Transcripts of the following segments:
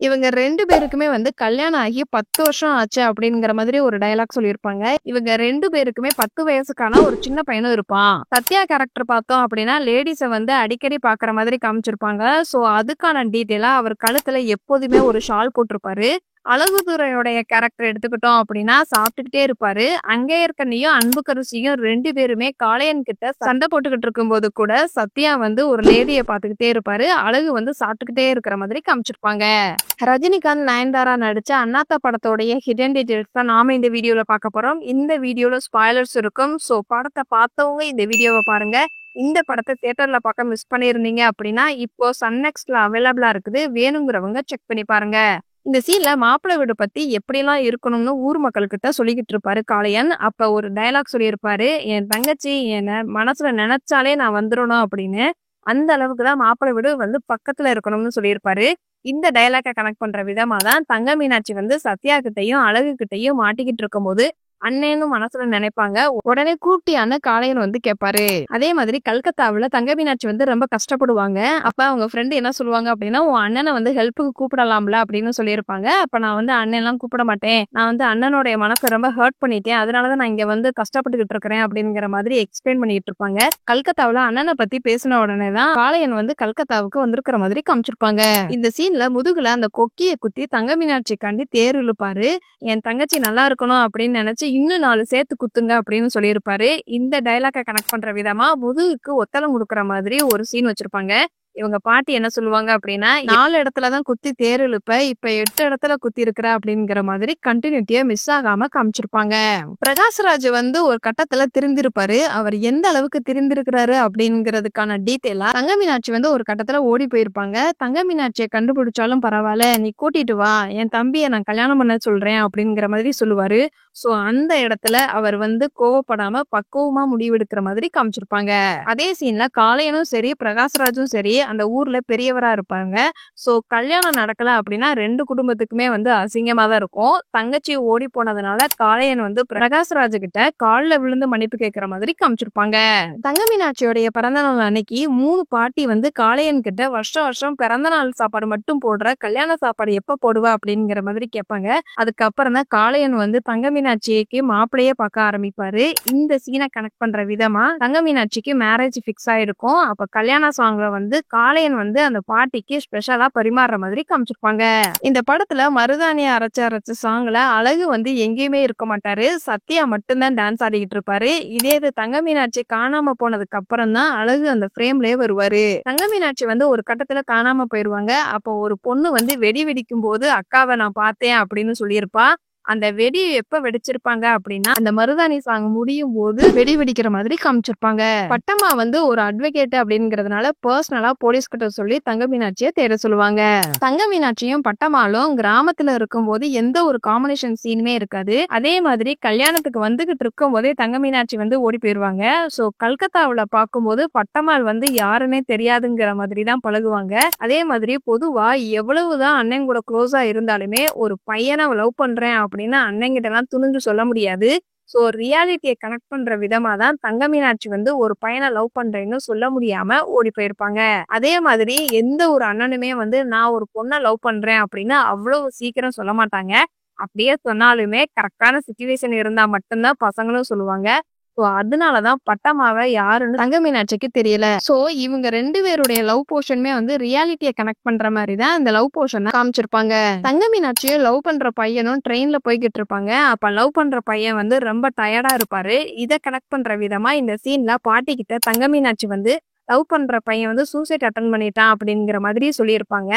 இவங்க 2 பேருக்குமே வந்து கல்யாணம் ஆகி 10 வருஷம் ஆச்சு அப்படிங்கிற மாதிரி ஒரு டயலாக் சொல்லியிருப்பாங்க. இவங்க 2 பேருக்குமே 10 வயசுக்கான ஒரு சின்ன பையனும் இருப்பான். சத்யா கேரக்டர் பார்த்தோம் அப்படின்னா, லேடீஸ வந்து அடிக்கடி பார்க்குற மாதிரி காமிச்சிருப்பாங்க. ஸோ அதுக்கான டீட்டெயிலா அவர் கழுத்துல எப்போதுமே ஒரு ஷால் போட்டிருப்பாரு. அழகுதுரையோடைய கேரக்டர் எடுத்துக்கிட்டோம் அப்படின்னா, சாப்பிட்டுக்கிட்டே இருப்பாரு. அங்கே இருக்க நீயும் அன்புக்கரசியும் 2 பேருமே காளையன் கிட்ட சண்டை போட்டுக்கிட்டு இருக்கும்போது கூட, சத்யா வந்து ஒரு லேடிய பார்த்துக்கிட்டே இருப்பாரு. அழகு வந்து சாப்பிட்டுக்கிட்டே இருக்கிற மாதிரி காமிச்சிருப்பாங்க. ரஜினிகாந்த், நயன்தாரா நடிச்ச அண்ணாத்த படத்தோடைய ஹிடன் டீடைல்ஸ் தான் நாம இந்த வீடியோல பார்க்க போறோம். இந்த வீடியோல ஸ்பாய்லர்ஸ் இருக்கும். ஸோ படத்தை பார்த்தவங்க இந்த வீடியோவை பாருங்க. இந்த படத்தை தியேட்டர்ல பார்க்க மிஸ் பண்ணியிருந்தீங்க அப்படின்னா, இப்போ சன் நெக்ஸ்ட்ல அவைலபிளா இருக்குது. வேணுங்கிறவங்க செக் பண்ணி பாருங்க. இந்த சீன்ல மாப்பிள்ளை வீடு பத்தி எப்படிலாம் இருக்கணும்னு ஊர் மக்கள்கிட்ட சொல்லிக்கிட்டு இருப்பாரு காளையன். அப்ப ஒரு டயலாக் சொல்லியிருப்பாரு, என் தங்கச்சி என்ன மனசுல நினைச்சாலே நான் வந்துடணும் அப்படின்னு. அந்த அளவுக்கு தான் மாப்பிள்ளை வீடு வந்து பக்கத்துல இருக்கணும்னு சொல்லியிருப்பாரு. இந்த டயலாக்கை கனெக்ட் பண்ற விதமா தான் தங்க மீனாட்சி வந்து சத்யா கிட்டையும் அழகு கிட்டையும் மாட்டிக்கிட்டு இருக்கும்போது அண்ணேன்னு மனசுல நினைப்பாங்க. உடனே கூப்பிட்டியான காளையன் வந்து கேட்பாரு. அதே மாதிரி கல்கத்தாவுல தங்க மீனாட்சி வந்து ரொம்ப கஷ்டப்படுவாங்க. அப்ப அவங்க ஃப்ரெண்டு என்ன சொல்லுவாங்க அப்படின்னா, உன் அண்ணனை வந்து ஹெல்ப்புக்கு கூப்பிடலாம்ல அப்படின்னு சொல்லியிருப்பாங்க. அப்ப நான் வந்து அண்ணன்லாம் கூப்பிட மாட்டேன், நான் வந்து அண்ணனுடைய மனசை ரொம்ப ஹர்ட் பண்ணிட்டேன், அதனாலதான் நான் இங்க வந்து கஷ்டப்பட்டுக்கிட்டு இருக்கிறேன் அப்படிங்கிற மாதிரி எக்ஸ்பிளைன் பண்ணிட்டு இருப்பாங்க. கல்கத்தாவுல அண்ணனை பத்தி பேசின உடனே தான் காளையன் வந்து கல்கத்தாவுக்கு வந்திருக்கிற மாதிரி காமிச்சிருப்பாங்க. இந்த சீன்ல முதுகுல அந்த கொக்கியை குத்தி தங்க மீனாட்சிக்காண்டி தேர் இழுப்பாரு. என் தங்கச்சி நல்லா இருக்கணும் அப்படின்னு நினைச்சு இன்னும் 4 சேர்த்து குத்துங்க அப்படின்னு சொல்லியிருப்பாரு. இந்த டயலாக்கை கனெக்ட் பண்ற விதமா முதுகுக்கு ஒத்தலம் கொடுக்குற மாதிரி ஒரு சீன் வச்சிருப்பாங்க. இவங்க பாட்டி என்ன சொல்லுவாங்க அப்படின்னா, 4 இடத்துலதான் குத்தி தேர் இழுப்ப, இப்ப 8 இடத்துல குத்தி இருக்கிற அப்படிங்கிற மாதிரி கண்டினியூட்டியா மிஸ் ஆகாம காமிச்சிருப்பாங்க. பிரகாஷ்ராஜ் வந்து ஒரு கட்டத்துல திருந்திருப்பாரு. அவர் எந்த அளவுக்கு திருந்திருக்கிறாரு அப்படிங்கிறதுக்கான டீட்டெயிலா தங்க மீனாட்சி வந்து ஒரு கட்டத்துல ஓடி போயிருப்பாங்க. தங்க மீனாட்சியை கண்டுபிடிச்சாலும் பரவாயில்ல, நீ கூட்டிட்டு வா, என் தம்பியை நான் கல்யாணம் பண்ண சொல்றேன் அப்படிங்கிற மாதிரி சொல்லுவாரு. சோ அந்த இடத்துல அவர் வந்து கோவப்படாம பக்குவமா முடிவெடுக்கிற மாதிரி காமிச்சிருப்பாங்க. அதே சீன்ல காளையனும் சரி பிரகாஷ்ராஜும் சரி அந்த ஊர்ல பெரியவரா இருப்பாங்க. சோ கல்யாணம் நடக்கல அப்படின்னா 2 குடும்பத்துக்குமே வந்து அசிங்கமா தான் இருக்கும். தங்கச்சி ஓடி போனதுனால காளையன் வந்து பிரகாஷ்ராஜ் கிட்ட கால்ல விழுந்து மன்னிப்பு கேட்கிற மாதிரி காமிச்சிருப்பாங்க. தங்க மீனாட்சியோடைய பிறந்த நாள் அன்னைக்கு 3 பாட்டி வந்து காளையன் கிட்ட வருஷம் வருஷம் பிறந்த நாள் சாப்பாடு மட்டும் போடுற, கல்யாண சாப்பாடு எப்ப போடுவ அப்படிங்கிற மாதிரி கேட்பாங்க. அதுக்கப்புறம் தான் காளையன் வந்து தங்க மீனாட்சிக்கு மாப்பிள்ளையே பார்க்க ஆரம்பிப்பாரு. இந்த சீனை கனெக்ட் பண்ற விதமா தங்க மீனாட்சிக்கு மேரேஜ் பிக்ஸ் ஆயிருக்கும். அப்ப கல்யாண சாங்ல வந்து காளையன் வந்து அந்த பாட்டிக்கு ஸ்பெஷலா பரிமாறுற மாதிரி காமிச்சிருப்பாங்க. இந்த படத்துல மருதாணியை அரைச்ச சாங்ல அழகு வந்து எங்கேயுமே இருக்க மாட்டாரு. சத்யா மட்டும்தான் டான்ஸ் ஆடிக்கிட்டு இருப்பாரு. இதே இது தங்க மீனாட்சி காணாம போனதுக்கு அப்புறம் தான் அழகு அந்த ஃப்ரேம்லயே வருவாரு. தங்க மீனாட்சி வந்து ஒரு கட்டத்துல காணாம போயிருவாங்க. அப்போ ஒரு பொண்ணு வந்து வெடி வெடிக்கும் போது அக்காவை நான் பார்த்தேன் அப்படின்னு சொல்லியிருப்பா. அந்த வெடி எப்ப வெடிச்சிருப்பாங்க அப்படின்னா, அந்த மருதாணி சாங் முடியும் போது வெடி வெடிக்கிற மாதிரி காமிச்சிருப்பாங்க. பட்டம்மா வந்து ஒரு அட்வொகேட் அப்படிங்கறதுனால பர்சனலா போலீஸ் கிட்ட சொல்லி தங்க மீனாட்சியை தேட சொல்லுவாங்க. தங்க மீனாட்சியும் பட்டம்மாளும் கிராமத்துல இருக்கும் போது எந்த ஒரு காம்பினேஷன் சீனுமே இருக்காது. அதே மாதிரி கல்யாணத்துக்கு வந்துகிட்டு இருக்கும் போதே தங்க மீனாட்சி வந்து ஓடி போயிருவாங்க. சோ கல்கத்தாவுல பார்க்கும்போது பட்டம்மாள் வந்து யாருன்னே தெரியாதுங்கிற மாதிரி தான் பழகுவாங்க. அதே மாதிரி பொதுவா எவ்வளவுதான் அண்ணன் கூட க்ளோஸா இருந்தாலுமே ஒரு பையனை லவ் பண்றேன் அப்படின்னு அண்ணங்கிட்ட எல்லாம் துணிஞ்சு சொல்ல முடியாது. சோ ரியாலிட்டியை கனெக்ட் பண்ற விதமா தான் தங்க மீனாட்சி வந்து ஒரு பையனை லவ் பண்றேன்னு சொல்ல முடியாம ஓடி போயிருப்பாங்க. அதே மாதிரி எந்த ஒரு அண்ணனுமே வந்து நான் ஒரு பொண்ணை லவ் பண்றேன் அப்படின்னு அவ்வளவு சீக்கிரம் சொல்ல மாட்டாங்க. அப்படியே சொன்னாலுமே கரெக்டான சிச்சுவேஷன் இருந்தா மட்டும்தான் பசங்களும் சொல்லுவாங்க. சோ அதனாலதான் பட்டம்மாவை யாருன்னு தங்க மீனாட்சிக்கு தெரியல. சோ இவங்க 2 பேருடைய லவ் போர்ஷனுமே வந்து ரியாலிட்டியை கனெக்ட் பண்ற மாதிரி தான் இந்த லவ் போர்ஷன் காமிச்சிருப்பாங்க. தங்க மீனாட்சியும் லவ் பண்ற பையனும் ட்ரெயின்ல போய்கிட்டு இருப்பாங்க. அப்ப லவ் பண்ற பையன் வந்து ரொம்ப டயர்டா இருப்பாரு. இதை கனெக்ட் பண்ற விதமா இந்த சீன்ல பாட்டி கிட்ட தங்க மீனாட்சி வந்து லவ் பண்ற பையன் வந்து சூசைட் அட்டன் பண்ணிட்டான் அப்படிங்கிற மாதிரி சொல்லியிருப்பாங்க.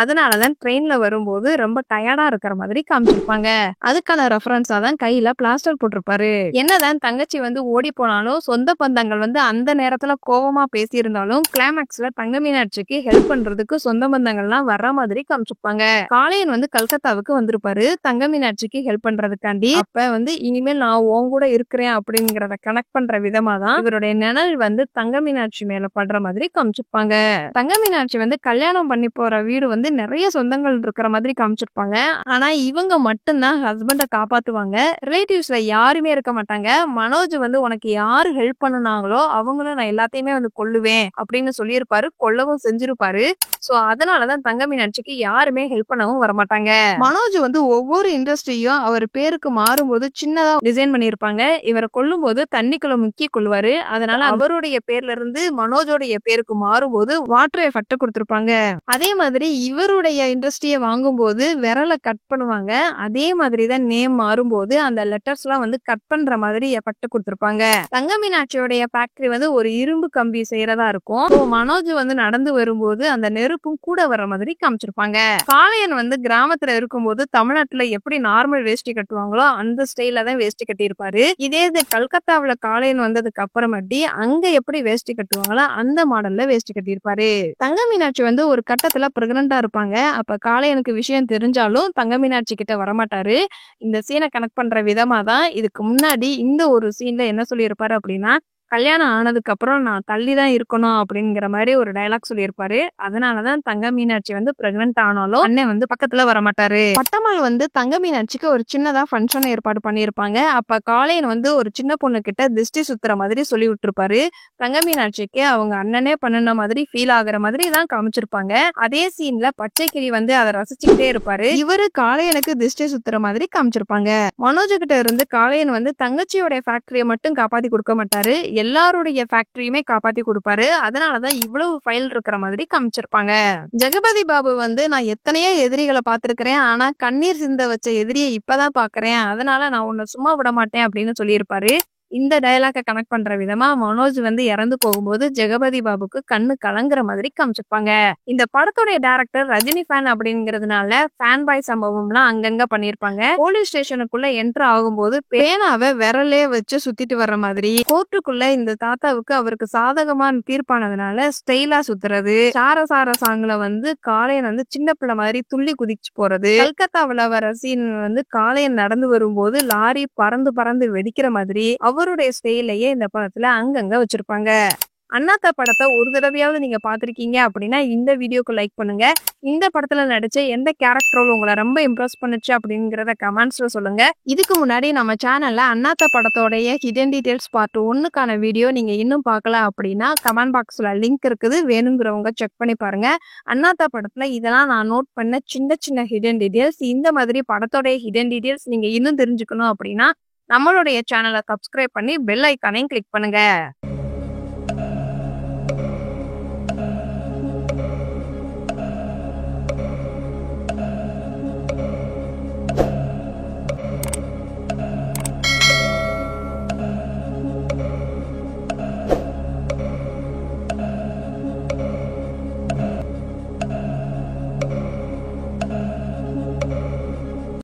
அதனாலதான் ட்ரெயின்ல வரும்போது ரொம்ப டயர்டா இருக்கிற மாதிரி காமிச்சிருப்பாங்க. அதுக்கான ரெஃபரன்ஸா தான் கையில பிளாஸ்டர் போட்டிருப்பாரு. என்னதான் தங்கச்சி வந்து ஓடி போனாலும் சொந்த பந்தங்கள் வந்து அந்த நேரத்துல கோவமா பேசியிருந்தாலும் கிளைமேக்ஸ்ல தங்க மீனாட்சிக்கு ஹெல்ப் பண்றதுக்கு சொந்த பந்தங்கள்லாம் வர்ற மாதிரி காமிச்சிருப்பாங்க. காளையன் வந்து கல்கத்தாவுக்கு வந்திருப்பாரு தங்க மீனாட்சிக்கு ஹெல்ப் பண்றதுக்காண்டி. அப்ப வந்து இனிமேல் நான் உன் கூட இருக்கிறேன் அப்படிங்கறத கனெக்ட் பண்ற விதமா தான் இவருடைய நிழல் வந்து தங்க மீனாட்சி மேல படுற மாதிரி காமிச்சிருப்பாங்க. தங்க மீனாட்சி வந்து கல்யாணம் பண்ணி போற வீடு வந்து நிறைய சொந்தங்கள் இருக்கிற மாதிரி காமிச்சிருப்பாங்க. ஆனா இவங்க மட்டும்தான் ஹஸ்பண்ட காப்பாத்துவாங்க. ரிலேட்டிவ்ஸ்ல யாருமே இருக்க மாட்டாங்க. மனோஜ் வந்து உனக்கு யாரு ஹெல்ப் பண்ணுனாங்களோ அவங்களும் நான் எல்லாத்தையுமே வந்து கொல்லுவேன் அப்படின்னு சொல்லியிருப்பாரு. கொல்லவும் செஞ்சிருப்பாரு. சோ அதனாலதான் தங்க மீனாட்சிக்கு யாருமே ஹெல்ப் பண்ணவும் வரமாட்டாங்க. மனோஜ் வந்து ஒவ்வொரு இண்டஸ்ட்ரியும் அவர் பேருக்கு மாறும்போது சின்னதா டிசைன் பண்ணியிருப்பாங்க. இவரை கொல்லும்போது தண்ணிக்குள்ள முக்கி கொள்வாரு. அதனால அவருடைய பேர்ல இருந்து மனோஜோடைய பேருக்கு மாறும்போது வாட்டர் எஃபெக்ட் கொடுத்திருப்பாங்க. அதே மாதிரி இவருடைய இண்டஸ்ட்ரியை வாங்கும்போது விரலை கட் பண்ணுவாங்க. அதே மாதிரி தான் நேம் மாறும்போது அந்த லெட்டர்ஸ் எல்லாம் வந்து கட் பண்ற மாதிரி எஃபெக்ட் கொடுத்திருப்பாங்க. தங்க மீனாட்சியோடைய ஃபேக்டரி வந்து ஒரு இரும்பு கம்பி செய்யறதா இருக்கும். மனோஜ் வந்து நடந்து வரும்போது அந்த நெருப்பும் கூட வர மாதிரி காமிச்சிருப்பாங்க. காளையன் வந்து கிராமத்துல இருக்கும்போது தமிழ்நாட்டுல எப்படி நார்மல் வேஷ்டி கட்டுவாங்களோ அந்த ஸ்டைல தான் வேஷ்டி கட்டியிருப்பாரு. இதே இது கல்கத்தாவுல காளையன் வந்ததுக்கு அப்புறமாட்டி அங்க எப்படி வேஷ்டி கட்டுவாங்களோ அந்த மாடல்ல வேஷ்டி கட்டியிருப்பாரு. தங்க மீனாட்சி வந்து ஒரு கட்டத்துல பிரெக்னண்டா இருப்பாங்க. அப்ப காளையனுக்கு விஷயம் தெரிஞ்சாலும் தங்க மீனாட்சி கிட்ட வரமாட்டாரு. இந்த சீனை கனெக்ட் பண்ற விதமா தான் இதுக்கு முன்னாடி இந்த ஒரு சீன்ல என்ன சொல்லியிருப்பாரு அப்படின்னா, கல்யாணம் ஆனதுக்கு அப்புறம் நான் தள்ளி தான் இருக்கணும் அப்படிங்கிற மாதிரி ஒரு டயலாக் சொல்லியிருப்பாரு. அதனாலதான் தங்க மீனாட்சி வந்து பிரெக்னன்ட் ஆனாலும் அண்ணன் வந்து பக்கத்துல வரமாட்டாரு. பட்டம்மாள் வந்து தங்க மீனாட்சிக்கு ஒரு சின்னதா ஃபங்க்ஷன் ஏற்பாடு பண்ணியிருப்பாங்க. அப்ப காளையன் வந்து ஒரு சின்ன பொண்ணு கிட்ட திஷ்டி சுத்துற மாதிரி சொல்லி விட்டுருப்பாரு. தங்க மீனாட்சிக்கு அவங்க அண்ணனே பண்ணுன மாதிரி ஃபீல் ஆகுற மாதிரி தான் காமிச்சிருப்பாங்க. அதே சீன்ல பச்சைக்கிளி வந்து அதை ரசிச்சுக்கிட்டே இருப்பாரு. இவரு காளையனுக்கு திஷ்டி சுத்துற மாதிரி காமிச்சிருப்பாங்க. மனோஜ் கிட்ட இருந்து காளையன் வந்து தங்கச்சியோட ஃபேக்டரியை மட்டும் காப்பாத்தி கொடுக்க மாட்டாரு. எல்லாருடைய ஃபேக்டரியுமே காப்பாத்தி கொடுப்பாரு. அதனாலதான் இவ்வளவு ஃபைல் இருக்கிற மாதிரி காமிச்சிருப்பாங்க. ஜெகபதி பாபு வந்து நான் எத்தனையோ எதிரிகளை பார்த்திருக்கிறேன். ஆனா கண்ணீர் சிந்த வச்ச எதிரியை இப்பதான் பாக்குறேன். அதனால நான் உன்னை சும்மா விட மாட்டேன் அப்படின்னு சொல்லியிருப்பாரு. இந்த டயலாக கனெக்ட் பண்ற விதமா மனோஜ் வந்து இறந்து போகும்போது ஜெகபதி பாபுக்கு கண்ணு கலங்குற மாதிரி காமிச்சிருப்பாங்க. இந்த படத்துடைய டைரக்டர் ரஜினி ஃபேன் அப்படிங்கறதுனால ஃபேன் பாய் சம்பவம்லாம் அங்கங்க பண்ணிருப்பாங்க. போலீஸ் ஸ்டேஷனுக்குள்ள என்டர் ஆகும்போது பேனாவை விரலே வச்சு சுத்திட்டு வர்ற மாதிரி, கோர்ட்டுக்குள்ள இந்த தாத்தாவுக்கு அவருக்கு சாதகமான தீர்ப்பானதுனால ஸ்டைலா சுத்துறது, சார சாங்ல வந்து காளையன் வந்து சின்ன பிள்ளை மாதிரி துள்ளி குதிச்சு போறது, கல்கத்தாவுல வர சீன் வந்து காளையன் நடந்து வரும்போது லாரி பறந்து பறந்து வெடிக்கிற மாதிரி அவருடைய ஸ்டைலையே இந்த படத்துல அங்கங்க வச்சிருப்பாங்க. அண்ணாத்த படத்தை ஒரு தடவையாவது நீங்க பாத்திருக்கீங்க அப்படின்னா இந்த வீடியோக்கு லைக் பண்ணுங்க. இந்த படத்துல நடிச்ச எந்த கேரக்டரோட உங்களை ரொம்ப இம்ப்ரெஸ் பண்ணுச்சு அப்படிங்கறத கமெண்ட்ஸ்ல சொல்லுங்க. இதுக்கு முன்னாடி நம்ம சேனல்ல அண்ணாத்த படத்தோடைய ஹிடன் டீடைல்ஸ் பார்ட் 1க்கான வீடியோ நீங்க இன்னும் பார்க்கல அப்படின்னா கமெண்ட் பாக்ஸ்ல லிங்க் இருக்குது, வேணுங்கிறவங்க செக் பண்ணி பாருங்க. அண்ணாத்த படத்துல இதெல்லாம் நான் நோட் பண்ண சின்ன சின்ன ஹிடன் டீடைல்ஸ். இந்த மாதிரி படத்தோடைய ஹிடன் டீடைல்ஸ் நீங்க இன்னும் தெரிஞ்சுக்கணும் அப்படின்னா நம்மளுடைய சேனலை சப்ஸ்கிரைப் பண்ணி பெல் ஐக்கானையும் கிளிக் பண்ணுங்க.